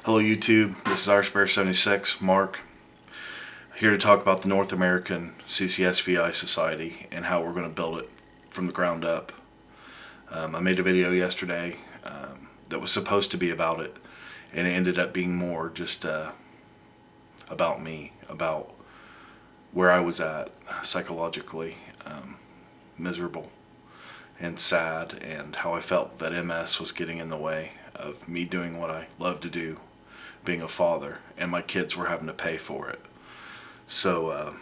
Hello YouTube, this is RSpare76, Mark, here to talk about the North American CCSVI Society and how we're going to build it from the ground up. I made a video yesterday that was supposed to be about it, and it ended up being more just about me, about where I was at psychologically, miserable and sad, and how I felt that MS was getting in the way of me doing what I love to do, being a father, and my kids were having to pay for it. So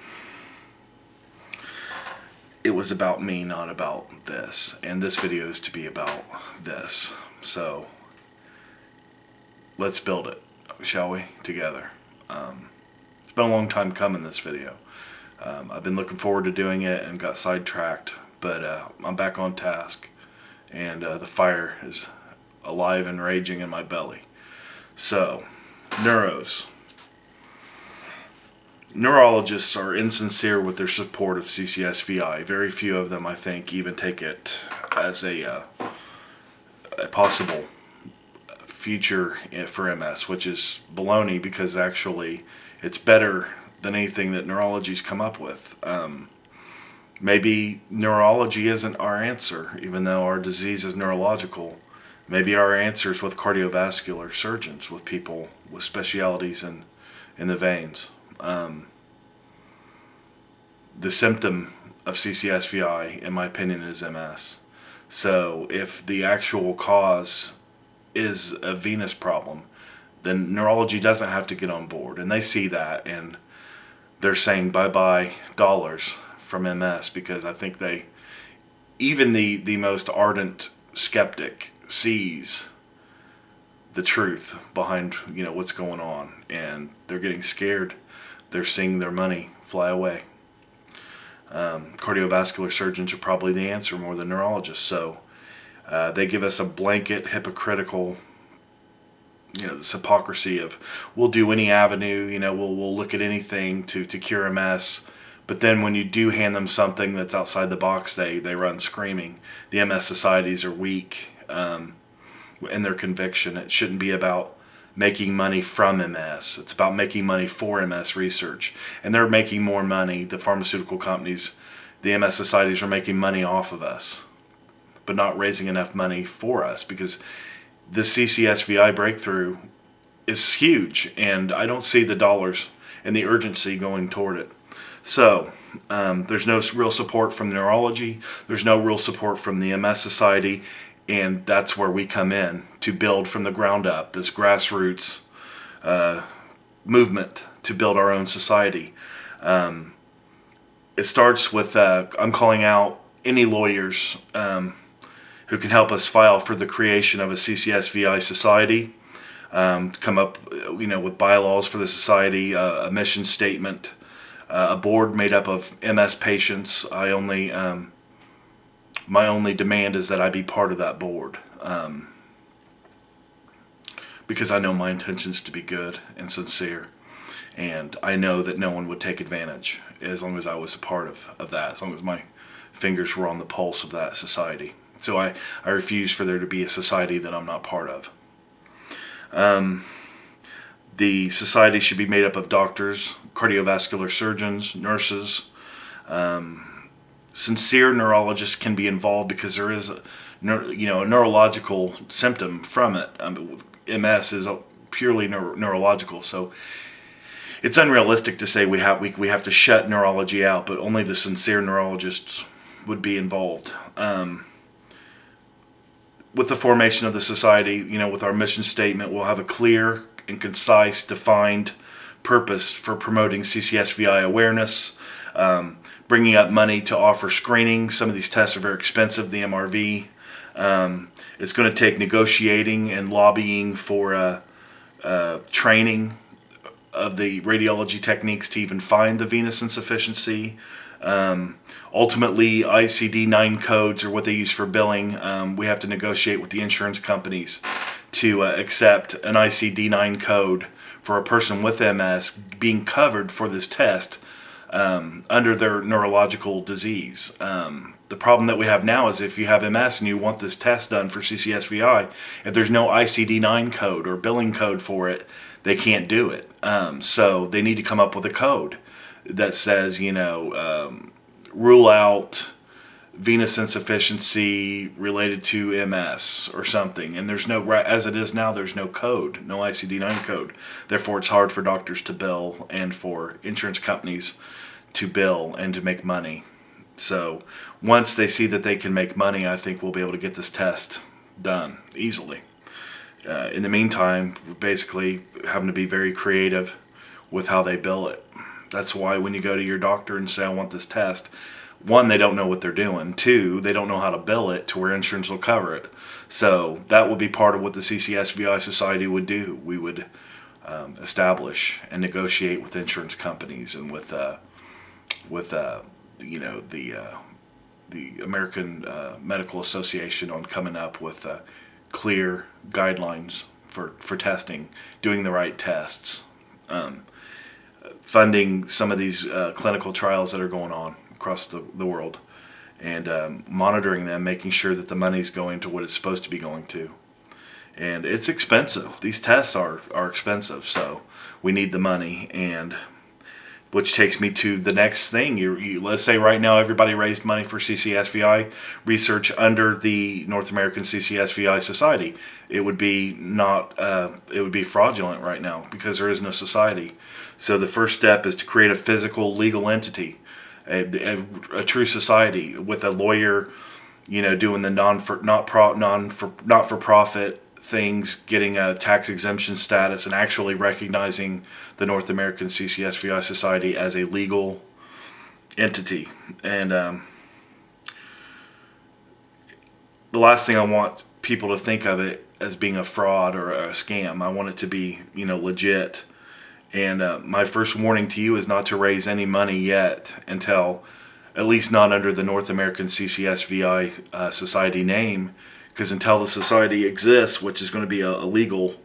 it was about me, not about this, and this video is to be about this. So let's build it, shall we, together. It's been a long time coming, this video. I've been looking forward to doing it and got sidetracked, but I'm back on task, and the fire is alive and raging in my belly. So, neuros. Neurologists are insincere with their support of CCSVI. Very few of them, I think, even take it as a possible future for MS, which is baloney, because actually it's better than anything that neurology's come up with. Maybe neurology isn't our answer, even though our disease is neurological. Maybe our answer is with cardiovascular surgeons, with people with specialities in the veins. The symptom of CCSVI, in my opinion, is MS. So if the actual cause is a venous problem, then neurology doesn't have to get on board. And they see that, and they're saying bye-bye dollars from MS, because I think even the most ardent skeptic sees the truth behind what's going on, and they're getting scared. They're seeing their money fly away. Cardiovascular surgeons are probably the answer more than neurologists. So they give us a blanket hypocritical, this hypocrisy of we'll do any avenue, we'll look at anything to cure MS. But then when you do hand them something that's outside the box, they run screaming. The MS societies are weak in their conviction. It shouldn't be about making money from MS. It's about making money for MS research. And they're making more money, the pharmaceutical companies, the MS societies are making money off of us, but not raising enough money for us, because the CCSVI breakthrough is huge, and I don't see the dollars and the urgency going toward it. So there's no real support from neurology, there's no real support from the MS Society, and that's where we come in to build from the ground up this grassroots movement to build our own society. It starts with, I'm calling out any lawyers who can help us file for the creation of a CCSVI Society, to come up with bylaws for the society, a mission statement, a board made up of MS patients. My only demand is that I be part of that board, because I know my intentions to be good and sincere, and I know that no one would take advantage as long as I was a part of that, as long as my fingers were on the pulse of that society. So I refuse for there to be a society that I'm not part of. The society should be made up of doctors, cardiovascular surgeons, nurses. Sincere neurologists can be involved, because there is a neurological symptom from it. MS is purely neurological, so it's unrealistic to say we have to shut neurology out, but only the sincere neurologists would be involved. With the formation of the society, with our mission statement, we'll have a clear and concise, defined purpose for promoting CCSVI awareness, bringing up money to offer screening. Some of these tests are very expensive, the MRV. It's going to take negotiating and lobbying for training of the radiology techniques to even find the venous insufficiency. Ultimately, ICD-9 codes are what they use for billing. We have to negotiate with the insurance companies to accept an ICD-9 code for a person with MS being covered for this test, under their neurological disease. The problem that we have now is if you have MS and you want this test done for CCSVI, if there's no ICD-9 code or billing code for it, they can't do it. So they need to come up with a code that says, rule out venous insufficiency related to MS or something. And there's no, as it is now, there's no code, no ICD-9 code. Therefore, it's hard for doctors to bill and for insurance companies to bill and to make money. So once they see that they can make money, I think we'll be able to get this test done easily. In the meantime, we're basically having to be very creative with how they bill it. That's why when you go to your doctor and say, I want this test, one, they don't know what they're doing. Two, they don't know how to bill it to where insurance will cover it. So that would be part of what the CCSVI Society would do. We would establish and negotiate with insurance companies and with the American Medical Association on coming up with clear guidelines for testing, doing the right tests, funding some of these clinical trials that are going on across the world, and monitoring them, making sure that the money's going to what it's supposed to be going to. And it's expensive. These tests are expensive, so we need the money. And which takes me to the next thing. Let's say right now everybody raised money for CCSVI research under the North American CCSVI Society. It would be fraudulent right now because there is no society. So the first step is to create a physical legal entity, a true society with a lawyer, doing the not-for-profit things, getting a tax exemption status, and actually recognizing the North American CCSVI Society as a legal entity. And the last thing I want people to think of it as being a fraud or a scam. I want it to be, legit. And my first warning to you is not to raise any money yet until, at least not under the North American CCSVI Society name, because until the society exists, which is going to be a legal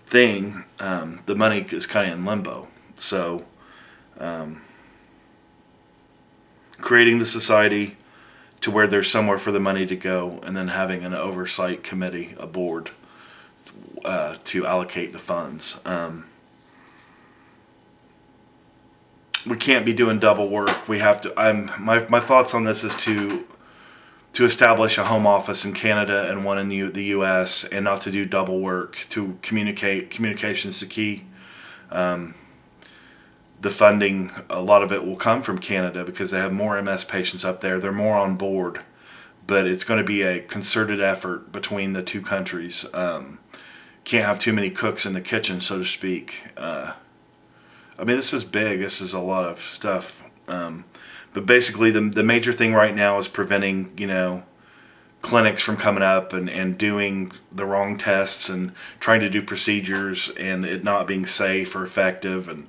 thing, the money is kind of in limbo. So creating the society to where there's somewhere for the money to go, and then having an oversight committee, a board, to allocate the funds. We can't be doing double work. We have to. My thoughts on this is to establish a home office in Canada and one in the U.S. and not to do double work. To communicate. Communication's the key. The funding, a lot of it will come from Canada because they have more MS patients up there. They're more on board, but it's going to be a concerted effort between the two countries. Can't have too many cooks in the kitchen, so to speak. This is big. This is a lot of stuff. But basically, the major thing right now is preventing, clinics from coming up and doing the wrong tests and trying to do procedures and it not being safe or effective. And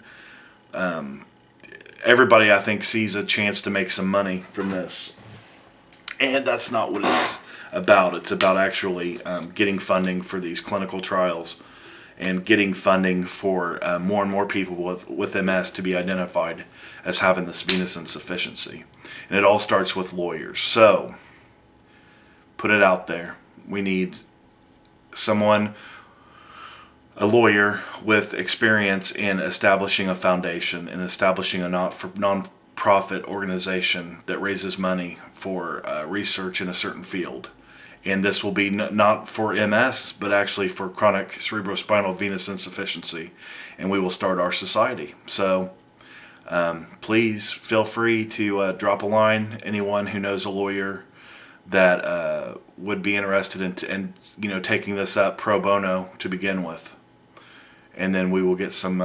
everybody, I think, sees a chance to make some money from this. And that's not what it's about. It's about actually getting funding for these clinical trials and getting funding for more and more people with MS to be identified as having this venous insufficiency. And it all starts with lawyers. So, put it out there. We need someone, a lawyer with experience in establishing a foundation and establishing a non-profit organization that raises money for research in a certain field. And this will be not for MS, but actually for chronic cerebrospinal venous insufficiency. And we will start our society. So please feel free to drop a line. Anyone who knows a lawyer that would be interested in taking this up pro bono to begin with. And then we will get some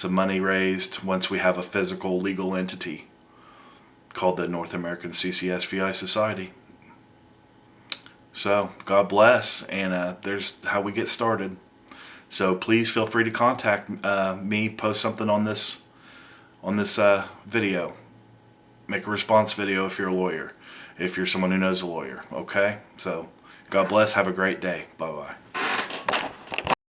money raised once we have a physical legal entity called the North American CCSVI Society. So, God bless, and there's how we get started. So please feel free to contact me, post something on this video. Make a response video if you're a lawyer, if you're someone who knows a lawyer, okay? So, God bless, have a great day. Bye-bye.